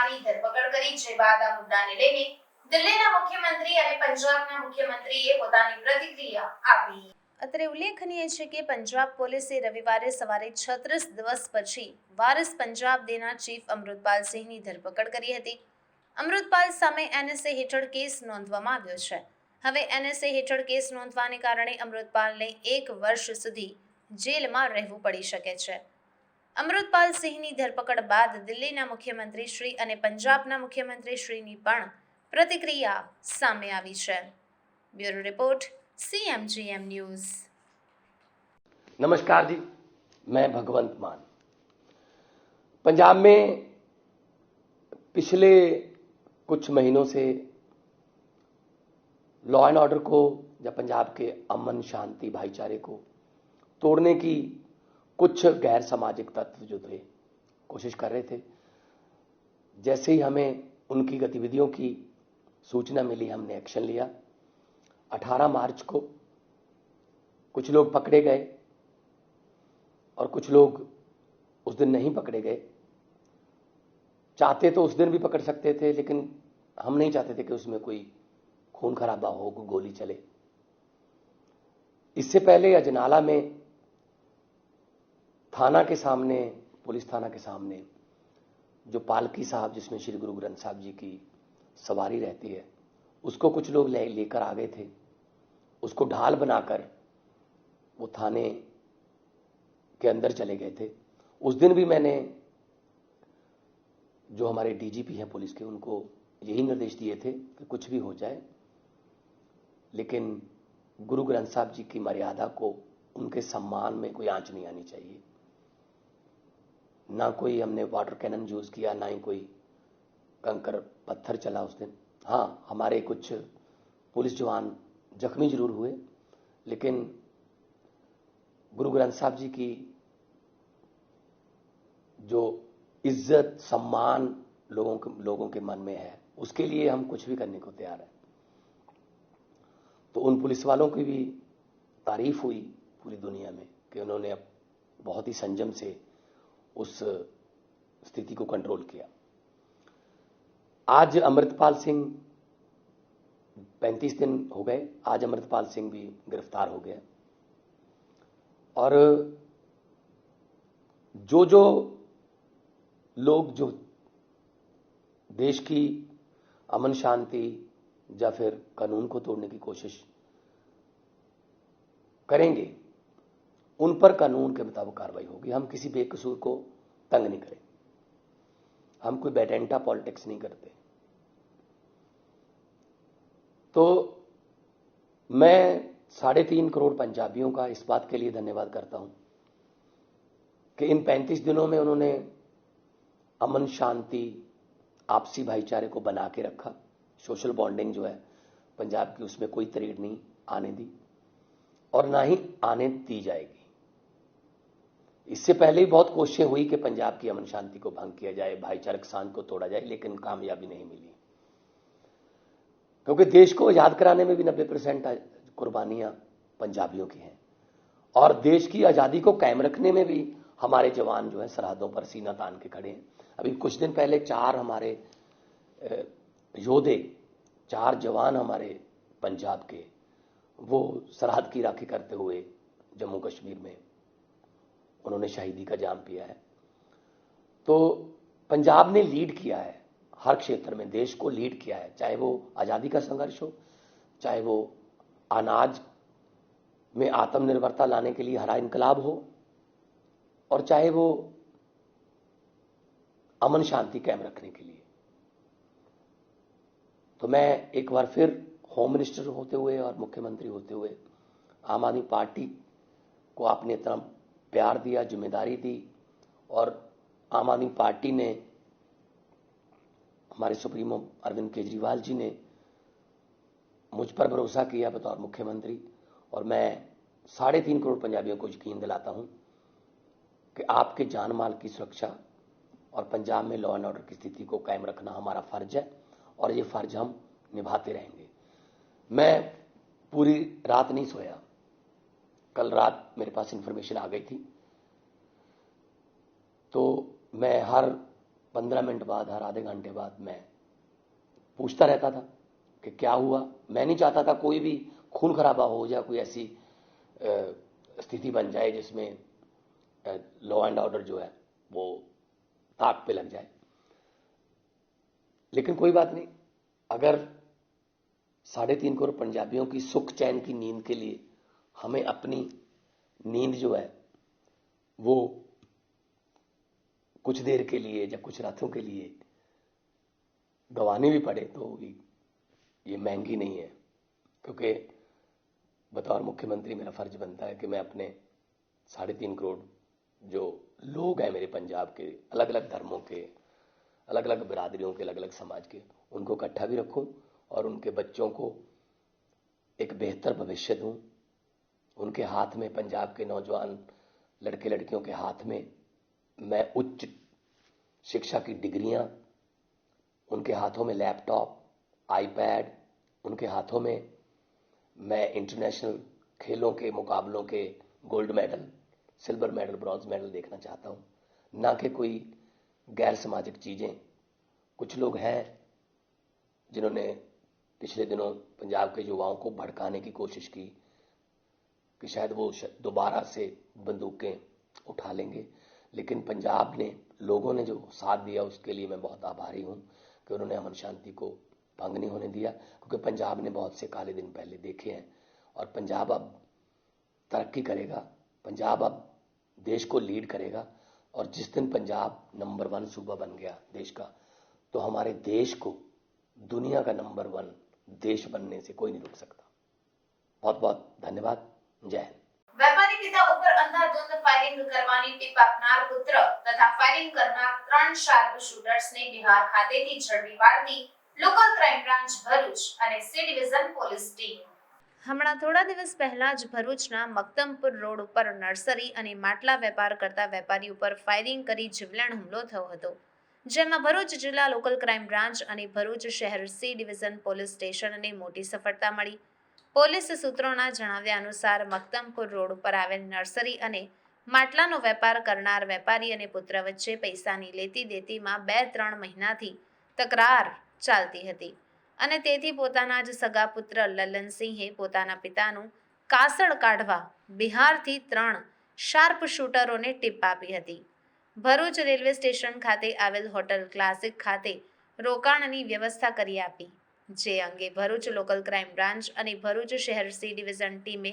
યુવાનની ધરપકડ કરી, જે બાદ આ મુદ્દાને લઈને દિલ્હીના મુખ્યમંત્રી અને પંજાબના મુખ્યમંત્રીએ પોતાની પ્રતિક્રિયા આપી. અત્રે ઉલ્લેખનીય છે કે પંજાબ પોલીસે રવિવારે સવારે 36 દિવસ પછી વારિસ પંજાબ દેના ચીફ અમૃતપાલ સિંહની ધરપકડ કરી હતી. અમૃતપાલ સામે એનએસએ હેઠળ કેસ નોંધવામાં આવ્યો છે. હવે એનએસએ હેઠળ કેસ નોંધવાને કારણે અમૃતપાલને 1 વર્ષ સુધી જેલમાં રહેવું પડી શકે છે. અમૃતપાલ સિંહની ધરપકડ બાદ દિલ્હીના મુખ્યમંત્રી શ્રી અને પંજાબના મુખ્યમંત્રી શ્રીની પણ પ્રતિક્રિયા સામે આવી છે. Bureau report, CMGM news. नमस्कार जी, मैं भगवंत मान। पंजाब में पिछले कुछ महीनों से लॉ एंड ऑर्डर को या पंजाब के अमन शांति भाईचारे को तोड़ने की कुछ गैर सामाजिक तत्व जो थे कोशिश कर रहे थे। जैसे ही हमें उनकी गतिविधियों की सूचना मिली, हमने एक्शन लिया। 18 मार्च को कुछ लोग पकड़े गए और कुछ लोग उस दिन नहीं पकड़े गए। चाहते तो उस दिन भी पकड़ सकते थे, लेकिन हम नहीं चाहते थे कि उसमें कोई खून खराबा हो, कोई गोली चले। इससे पहले अजनाला में थाना के सामने, पुलिस थाना के सामने जो पालकी साहब जिसमें श्री गुरु ग्रंथ साहब जी की सवारी रहती है, उसको कुछ लोग लेकर आ गए थे। उसको ढाल बनाकर वो थाने के अंदर चले गए थे। उस दिन भी मैंने जो हमारे डीजीपी हैं पुलिस के, उनको यही निर्देश दिए थे कि कुछ भी हो जाए, लेकिन गुरु ग्रंथ साहब जी की मर्यादा को, उनके सम्मान में कोई आंच नहीं आनी चाहिए। ना कोई हमने वाटर कैनन यूज किया, ना ही कोई कंकर पत्थर चला उस दिन। हाँ, हमारे कुछ पुलिस जवान जख्मी जरूर हुए, लेकिन गुरु ग्रंथ साहब जी की जो इज्जत सम्मान लोगों के मन में है, उसके लिए हम कुछ भी करने को तैयार हैं। तो उन पुलिस वालों की भी तारीफ हुई पूरी दुनिया में कि उन्होंने अब बहुत ही संयम से उस स्थिति को कंट्रोल किया। आज अमृतपाल सिंह 35 दिन हो गए, आज अमृतपाल सिंह भी गिरफ्तार हो गया। और जो लोग जो देश की अमन शांति या फिर कानून को तोड़ने की कोशिश करेंगे, उन पर कानून के मुताबिक कार्रवाई होगी। हम किसी बेकसूर को तंग नहीं करें, हम कोई बेटेंटा पॉलिटिक्स नहीं करते। तो मैं 3.5 करोड़ पंजाबियों का इस बात के लिए धन्यवाद करता हूं कि इन 35 दिनों में उन्होंने अमन शांति आपसी भाईचारे को बना के रखा। सोशल बॉन्डिंग जो है पंजाब की, उसमें कोई तरीड़ नहीं आने दी और ना ही आने दी जाएगी। इससे पहले ही बहुत कोशिशें हुई कि पंजाब की अमन शांति को भंग किया जाए, भाईचारक सांध को तोड़ा जाए, लेकिन कामयाबी नहीं मिली, क्योंकि देश को आजाद कराने में भी 90% कुर्बानियां पंजाबियों की हैं और देश की आजादी को कायम रखने में भी हमारे जवान जो है सरहदों पर सीना तान के खड़े हैं। अभी कुछ दिन पहले 4 हमारे योद्धे, 4 जवान हमारे पंजाब के, वो सरहद की राखी करते हुए जम्मू कश्मीर में उन्होंने शहीदी का जाम पिया है। तो पंजाब ने लीड किया है हर क्षेत्र में, देश को लीड किया है, चाहे वो आजादी का संघर्ष हो, चाहे वो अनाज में आत्मनिर्भरता लाने के लिए हरा इनकलाब हो, और चाहे वो अमन शांति कायम रखने के लिए। तो मैं एक बार फिर होम मिनिस्टर होते हुए और मुख्यमंत्री होते हुए आम आदमी पार्टी को आपने इतना प्यार दिया, जिम्मेदारी दी, और आम आदमी पार्टी ने, हमारे सुप्रीमो अरविंद केजरीवाल जी ने मुझ पर भरोसा किया बतौर मुख्यमंत्री, और मैं 3.5 करोड़ पंजाबियों को यकीन दिलाता हूं कि आपके जान माल की सुरक्षा और पंजाब में लॉ एंड ऑर्डर की स्थिति को कायम रखना हमारा फर्ज है और ये फर्ज हम निभाते रहेंगे। मैं पूरी रात नहीं सोया, कल रात मेरे पास इंफॉर्मेशन आ गई थी, तो मैं हर 15 मिनट बाद, हर आधे घंटे बाद मैं पूछता रहता था कि क्या हुआ। मैं नहीं चाहता था कोई भी खून खराबा हो या कोई ऐसी स्थिति बन जाए जिसमें लॉ एंड ऑर्डर जो है वो ताक पे लग जाए। लेकिन कोई बात नहीं, अगर 3.5 करोड़ पंजाबियों की सुख चैन की नींद के लिए हमें अपनी नींद जो है वो कुछ देर के लिए या कुछ रातों के लिए गंवानी भी पड़े तो भी ये महंगी नहीं है, क्योंकि बतौर मुख्यमंत्री मेरा फर्ज बनता है कि मैं अपने 3.5 करोड़ जो लोग हैं मेरे पंजाब के, अलग अलग धर्मों के, अलग अलग बिरादरियों के, अलग अलग समाज के, उनको इकट्ठा भी रखूं और उनके बच्चों को एक बेहतर भविष्य दूं। उनके हाथ में, पंजाब के नौजवान लड़के लड़कियों के हाथ में मैं उच्च शिक्षा की डिग्रियां, उनके हाथों में लैपटॉप, आईपैड, उनके हाथों में मैं इंटरनेशनल खेलों के मुकाबलों के gold medal, silver medal, bronze medal देखना चाहता हूं, ना कि कोई गैर सामाजिक चीजें। कुछ लोग हैं जिन्होंने पिछले दिनों पंजाब के युवाओं को भड़काने की कोशिश की कि शायद वो दोबारा से बंदूकें उठा लेंगे, लेकिन पंजाब ने, लोगों ने जो साथ दिया उसके लिए मैं बहुत आभारी हूं कि उन्होंने अमन शांति को भंग नहीं होने दिया, क्योंकि पंजाब ने बहुत से काले दिन पहले देखे हैं और पंजाब अब तरक्की करेगा, पंजाब अब देश को लीड करेगा। और जिस दिन पंजाब नंबर 1 सूबा बन गया देश का, तो हमारे देश को दुनिया का नंबर 1 देश बनने से कोई नहीं रोक सकता। बहुत बहुत धन्यवाद। जय हिंद। વેપારી પિતા ઉપર અંધાધુંધ ફાયરિંગ કરવાની ટીપ આપનાર પુત્ર તથા ફાયરિંગ કરનાર 3 શાર્પ શૂટર્સને બિહાર ખાતેથી ઝડપી પાડતી લોકલ ક્રાઇમ બ્રાન્ચ ભરૂચ અને સી ડિવિઝન પોલીસ ટીમ। હમણાં થોડા દિવસ પહેલા જ ભરૂચના મક્તમપુર રોડ ઉપર નર્સરી અને માટલા વેપાર કરતા વેપારી ઉપર ફાયરિંગ કરી જીવલેણ હુમલો થયો હતો, જેમાં ભરૂચ જિલ્લા લોકલ ક્રાઇમ બ્રાન્ચ અને ભરૂચ શહેર સી ડિવિઝન પોલીસ સ્ટેશનને મોટી સફળતા મળી। પોલીસ સૂત્રોના જણાવ્યા અનુસાર મક્તમપુર રોડ ઉપર આવેલ નર્સરી અને માટલાનો વેપાર કરનાર વેપારી અને પુત્ર વચ્ચે પૈસાની લેતી દેતીમાં 2-3 મહિનાથી તકરાર ચાલતી હતી અને તેથી પોતાના જ સગા પુત્ર લલનસિંહે પોતાના પિતાનું કાસળ કાઢવા બિહારથી 3 શાર્પ શૂટરોને ટીપ આપી હતી। ભરૂચ રેલવે સ્ટેશન ખાતે આવેલ હોટલ ક્લાસિક ખાતે રોકાણની વ્યવસ્થા કરી આપી, જે અંગે ભરૂચ લોકલ ક્રાઇમ બ્રાન્ચ અને ભરૂચ શહેર સી ડિવિઝન ટીમે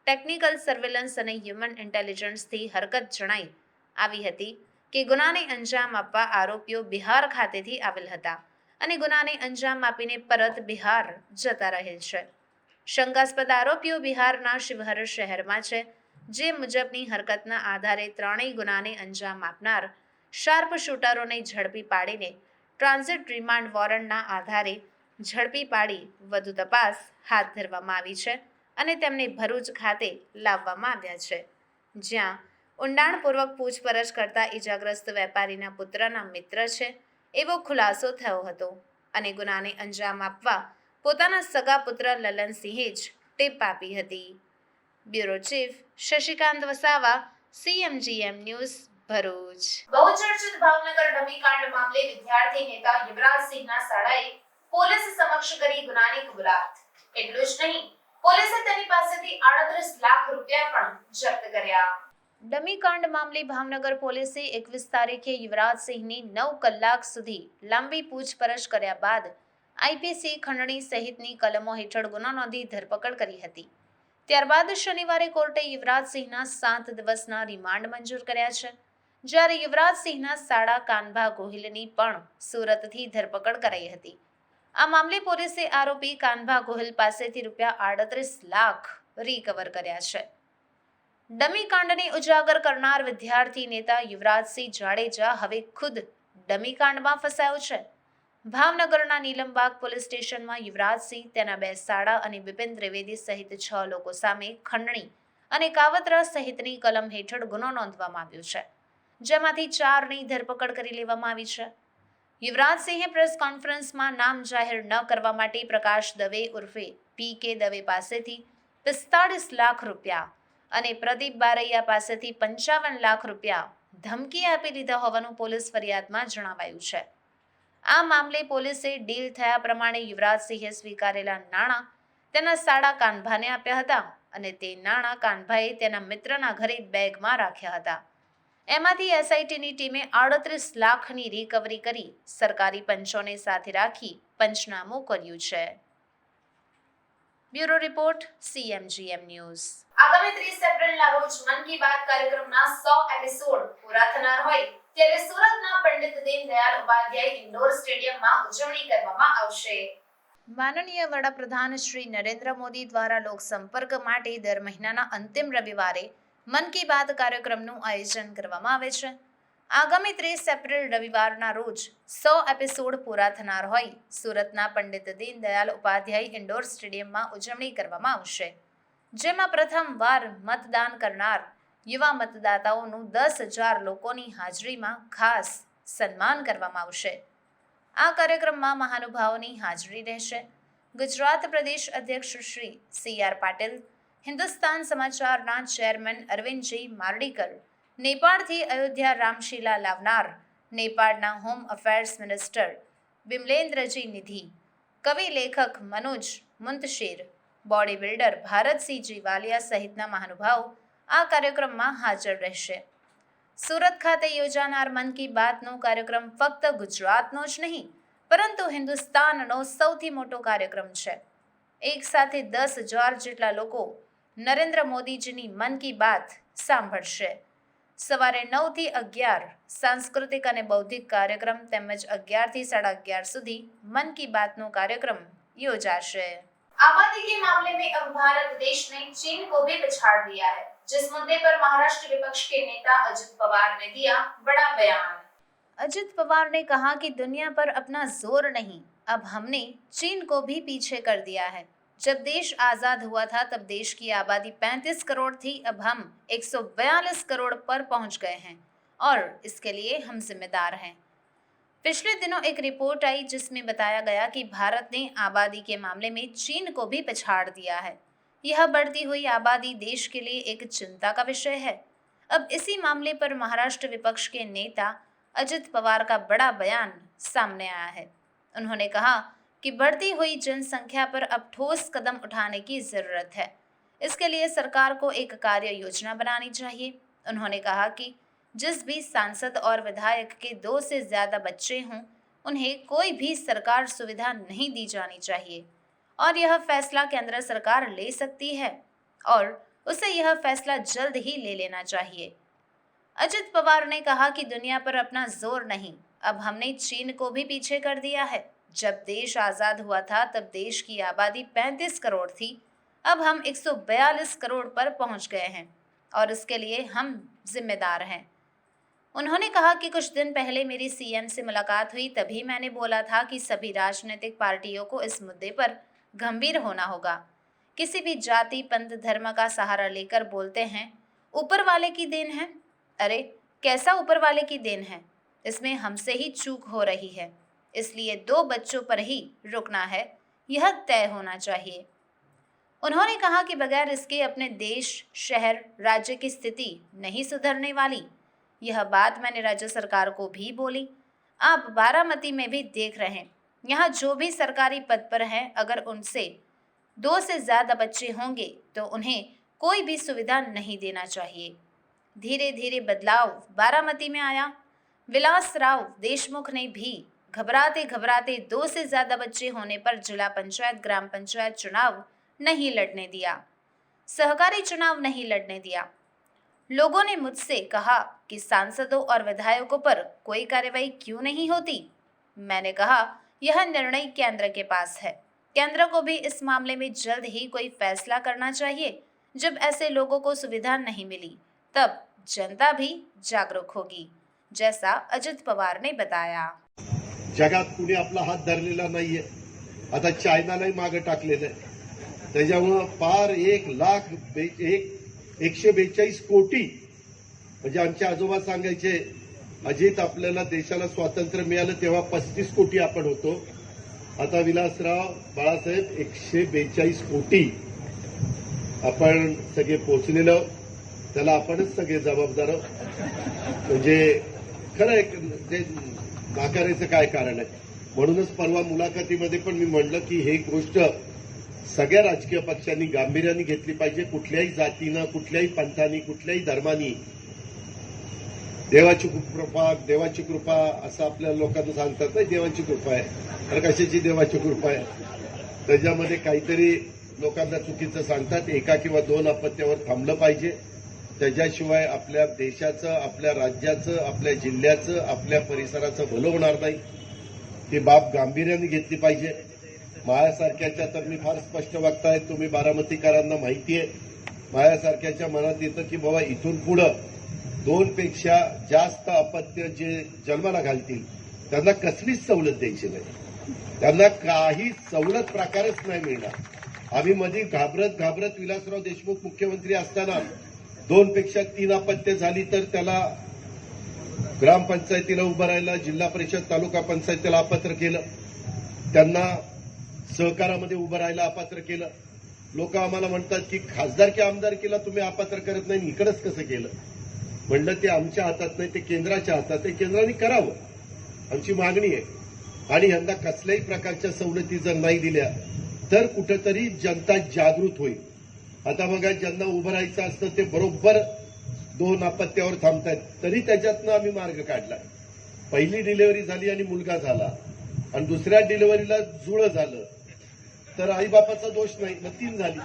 ટેકનિકલ સર્વેલન્સ અને હ્યુમન ઇન્ટેલિજન્સથી હરકત જણાઈ આવી હતી કે ગુનાને અંજામ આપવા આરોપીઓ બિહાર ખાતેથી આવેલ હતા અને ગુનાને અંજામ આપીને પરત બિહાર જતા રહેલ છે। શંકાસ્પદ આરોપીઓ બિહારના શિવહર શહેરમાં છે, જે મુજબની હરકતના આધારે ત્રણેય ગુનાને અંજામ આપનાર શાર્પ શૂટરોને ઝડપી પાડીને ટ્રાન્ઝિટ રિમાન્ડ વોરંટના આધારે ઝડપી પાડી વધુ તપાસ હાથ ધરવામાં આવી છે અને તેમને ભરૂચ ખાતે લાવવામાં આવ્યા છે, જ્યાં ઊંડાણપૂર્વક પૂછપરછ કરતા ઇજાગ્રસ્ત વેપારીના પુત્રના મિત્ર છે એવો ખુલાસો થયો હતો અને ગુનાને અંજામ આપવા પોતાના સગા પુત્ર લલનસિંહે જ ટીપ આપી હતી। Bureau chief Shashikant Vasava, CMGM news, Bharuch. બહુચર્ચિત ભાવનગર ડમીકાંડ મામલે વિદ્યાર્થી નેતા યુવરાજ સિંહના શાળાએ પોલીસ સમક્ષ કરી ગુનાની કબૂલાત। એટલું જ નહીં, પોલીસે તેની પાસેથી 38 લાખ રૂપિયા પણ જપ્ત કર્યા। ડમીકાંડ મામલે ભાવનગર પોલીસે 21 તારીખે યુવરાજ સિંહની 9 કલાક સુધી લાંબી પૂછપરછ કર્યા બાદ IPC ખંડણી સહિતની કલમો હેઠળ ગુનો નોંધી ધરપકડ કરી હતી। ત્યારબાદ શનિવારે કોર્ટે યુવરાજ સિંહના 7 દિવસના રિમાન્ડ મંજૂર કર્યા છે, જ્યારે યુવરાજ સિંહના સાળા કાનભા ગોહિલની પણ સુરતથી ધરપકડ કરાઈ હતી। આ મામલે પોલીસે આરોપી કાનભા ગોહિલ પાસેથી રૂપિયા 38 લાખ રિકવર કર્યા છે। ડમી કાંડને ઉજાગર કરનાર વિદ્યાર્થી નેતા યુવરાજસિંહ જાડેજા હવે ખુદ ડમી કાંડમાં ફસાયો છે। ભાવનગરના નીલમબાગ પોલીસ સ્ટેશનમાં યુવરાજસિંહ, તેના 2 સાળા અને બિપિન ત્રિવેદી સહિત 6 લોકો સામે ખંડણી અને કાવતરા સહિતની કલમ હેઠળ ગુનો નોંધવામાં આવ્યો છે, જેમાંથી 4ની ધરપકડ કરી લેવામાં આવી છે। યુવરાજસિંહે પ્રેસ કોન્ફરન્સમાં નામ જાહેર ન કરવા માટે પ્રકાશ દવે ઉર્ફે PK દવે પાસેથી 45 લાખ રૂપિયા અને પ્રદીપ બારૈયા પાસેથી 55 લાખ રૂપિયા ધમકી આપી દીધા હોવાનું પોલીસ ફરિયાદમાં જણાવાયું છે. આ મામલે પોલીસે ડીલ થયા પ્રમાણે યુવરાજસિંહે સ્વીકારેલા નાણાં તેના સાળા કાનભાને આપ્યા હતા અને તે નાણાં કાનભાએ તેના મિત્રના ઘરે બેગમાં રાખ્યા હતા. એમાંથી એસઆઈટીની ટીમે 38 લાખની રિકવરી કરી સરકારી પંચોને સાથે રાખી પંચનામું કર્યું છે. Bureau report CMGM news. આગામી 30 એપ્રિલના રોજ મન કી બાત કાર્યક્રમના 100 એપિસોડ પૂરા થનાર હોય ત્યારે સુરતના પંડિત દીનદયાળ ઉપાધ્યાય ઇન્ડોર સ્ટેડિયમમાં ઉજવણી કરવામાં આવશે. માનનીય વડાપ્રધાન શ્રી નરેન્દ્ર મોદી દ્વારા લોકસંપર્ક માટે દર મહિનાના અંતિમ રવિવારે મન કી બાત કાર્યક્રમનું આયોજન કરવામાં આવે છે. આગામી 30 એપ્રિલ રવિવારના રોજ 100 એપિસોડ પૂરા થનાર હોય સુરતના પંડિત દીનદયાળ ઉપાધ્યાય ઇન્ડોર સ્ટેડિયમમાં ઉજવણી કરવામાં આવશે, જેમાં પ્રથમવાર મતદાન કરનાર યુવા મતદાતાઓનું 10,000 લોકોની હાજરીમાં ખાસ સન્માન કરવામાં આવશે. આ કાર્યક્રમમાં મહાનુભાવોની હાજરી રહેશે. ગુજરાત પ્રદેશ અધ્યક્ષ શ્રી CR પાટીલ, હિન્દુસ્તાન સમાચારના ચેરમેન અરવિંદજી મારડીકર, નેપાળથી અયોધ્યા રામશીલા લાવનાર નેપાળના હોમ અફેર્સ મિનિસ્ટર બિમલેન્દ્રજી નિધિ, કવિ લેખક મનોજ મુંતશીર, બોડી બિલ્ડર ભારતસિંહ જીવાલિયા સહિતના મહાનુભાવો આ કાર્યક્રમમાં હાજર રહેશે. સુરત ખાતે યોજાનાર મન કી બાતનો કાર્યક્રમ ફક્ત ગુજરાતનો જ નહીં પરંતુ હિન્દુસ્તાનનો સૌથી મોટો કાર્યક્રમ છે. એક સાથે 10,000 જેટલા લોકો નરેન્દ્ર મોદીજીની મન કી બાત સાંભળશે. સવારે 9 થી 11 સાંસ્કૃતિક અને બૌદ્ધિક કાર્યક્રમ તેમજ 11 થી 11:30 સુધી મન કી બાતનો કાર્યક્રમ યોજાશે. आबादी के मामले में अब भारत देश ने चीन को भी पछाड़ दिया है, जिस मुद्दे पर महाराष्ट्र विपक्ष के नेता अजित पवार ने दिया बड़ा बयान. अजित पवार ने कहा कि दुनिया पर अपना जोर नहीं, अब हमने चीन को भी पीछे कर दिया है. जब देश आजाद हुआ था तब देश की आबादी 35 करोड़ थी, अब हम 142 करोड़ पर पहुंच गए हैं और इसके लिए हम जिम्मेदार हैं. पिछले दिनों एक रिपोर्ट आई जिसमें बताया गया कि भारत ने आबादी के मामले में चीन को भी पछाड़ दिया है. यह बढ़ती हुई आबादी देश के लिए एक चिंता का विषय है. अब इसी मामले पर महाराष्ट्र विपक्ष के नेता अजित पवार का बड़ा बयान सामने आया है. उन्होंने कहा कि बढ़ती हुई जनसंख्या पर अब ठोस कदम उठाने की जरूरत है. इसके लिए सरकार को एक कार्य योजना बनानी चाहिए. उन्होंने कहा कि जिस भी सांसद और विधायक के 2 से ज्यादा बच्चे हों उन्हें कोई भी सरकार सुविधा नहीं दी जानी चाहिए और यह फैसला केंद्र सरकार ले सकती है और उसे यह फैसला जल्द ही ले लेना चाहिए. अजित पवार ने कहा कि दुनिया पर अपना जोर नहीं, अब हमने चीन को भी पीछे कर दिया है. जब देश आजाद हुआ था तब देश की आबादी 35 करोड़ थी, अब हम 142 करोड़ पर पहुंच गए हैं और इसके लिए हम जिम्मेदार हैं. उन्होंने कहा कि कुछ दिन पहले मेरी CM से मुलाकात हुई, तभी मैंने बोला था कि सभी राजनीतिक पार्टियों को इस मुद्दे पर गंभीर होना होगा. किसी भी जाति पंथ धर्म का सहारा लेकर बोलते हैं ऊपर वाले की देन है. अरे कैसा ऊपर वाले की देन है, इसमें हमसे ही चूक हो रही है. इसलिए 2 बच्चों पर ही रुकना है, यह तय होना चाहिए. उन्होंने कहा कि बगैर इसके अपने देश, शहर, राज्य की स्थिति नहीं सुधरने वाली. यह बात मैंने राज्य सरकार को भी बोली. आप बारामती में भी देख रहे हैं, यहाँ जो भी सरकारी पद पर हैं अगर उनसे 2 से ज़्यादा बच्चे होंगे तो उन्हें कोई भी सुविधा नहीं देना चाहिए. धीरे धीरे बदलाव बारामती में आया. विलासराव देशमुख ने भी घबराते घबराते 2 से ज़्यादा बच्चे होने पर जिला पंचायत, ग्राम पंचायत चुनाव नहीं लड़ने दिया, सहकारी चुनाव नहीं लड़ने दिया. लोगों ने मुझसे कहा कि सांसदों और विधायकों पर कोई कार्रवाई क्यों नहीं होती. मैंने कहा यह निर्णय केंद्र के पास है. केंद्र को भी इस मामले में जल्द ही कोई फैसला करना चाहिए. जब ऐसे लोगों को सुविधा नहीं मिली तब जनता भी जागरूक होगी, जैसा अजित पवार ने बताया. जगात कुणी आपला हात धरलेला नाहीये. आता चायनालाही मागे टाकलेलं आहे. त्याच्यामुळं पार 1,142 कोटी म्हणजे आमचे आजोबा सांगायचे अजित आपल्याला देशाला स्वातंत्र्य मिळालं तेव्हा 35 कोटी आपण होतो. आता विलासराव बाळासाहेब 142 कोटी आपण सगळे पोहोचलेलो. त्याला आपणच सगळे जबाबदार आहोत. म्हणजे खरं एक जे नाकारायचं काय कारण आहे. म्हणूनच परवा मुलाखतीमध्ये पण मी म्हणलं की ही गोष्ट सगळ्या राजकीय पक्षांनी गांभीर्याने घेतली पाहिजे. कुठल्याही जातीनं, कुठल्याही पंथानी, कुठल्याही धर्मानी देवाची कृपा असं आपल्या लोकांना सांगतात नाही, देवाची कृपा आहे. तर कशाची देवाची कृपा आहे. त्याच्यामध्ये काहीतरी लोकांना चुकीचं सांगतात. एका किंवा दोन अपत्यावर थांबलं पाहिजे. त्याच्याशिवाय आपल्या देशाचं, आपल्या राज्याचं, आपल्या जिल्ह्याचं, आपल्या परिसराचं भलं होणार नाही. ती बाब गांभीर्याने घेतली पाहिजे. माझ्यासारख्याच्या तर मी फार स्पष्ट वक्ता आहे, तुम्ही बारामतीकरांना माहिती आहे. माझ्यासारख्याच्या मनात येतं की बाबा इथून पुढं 2 पेक्षा जास्त अपत्य जे जन्माला घालतील त्यांना कसलीच सवलत द्यायची नाही. त्यांना काही सवलत प्रकारच नाही मिळणार. आम्ही मध्ये घाबरत विलासराव देशमुख मुख्यमंत्री असताना 2 पेक्षा 3 अपत्य झाली तर त्याला ग्रामपंचायतीला उभं राहायला, जिल्हा परिषद, तालुका पंचायतीला अपात्र केलं. त्यांना सहकारामध्ये उभं राहायला अपात्र केलं. लोक आम्हाला म्हणतात की खासदारकी आमदारकीला तुम्ही अपात्र करत नाही, इकडंच कसं केलं. म्हणलं ते आमच्या हातात नाही, ते केंद्राच्या हातात आहे. केंद्राने करावं, आमची मागणी आहे. आणि यंदा कसल्याही प्रकारच्या सवलती जर नाही दिल्या तर कुठेतरी जनता जागृत होईल. आता बघा, ज्यांना उभं राहायचं असतं ते बरोबर 2 अपत्यावर थांबतायत, तरी त्याच्यातनं आम्ही मार्ग काढला. पहिली डिलिव्हरी झाली आणि मुलगा झाला आणि दुसऱ्या डिलिव्हरीला जुळं झालं तर आईबापाचा दोष नाही, मग 3 झाली.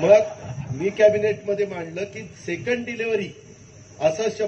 मग मी कॅबिनेटमध्ये मांडलं की सेकंड डिलिव्हरी असा शब्द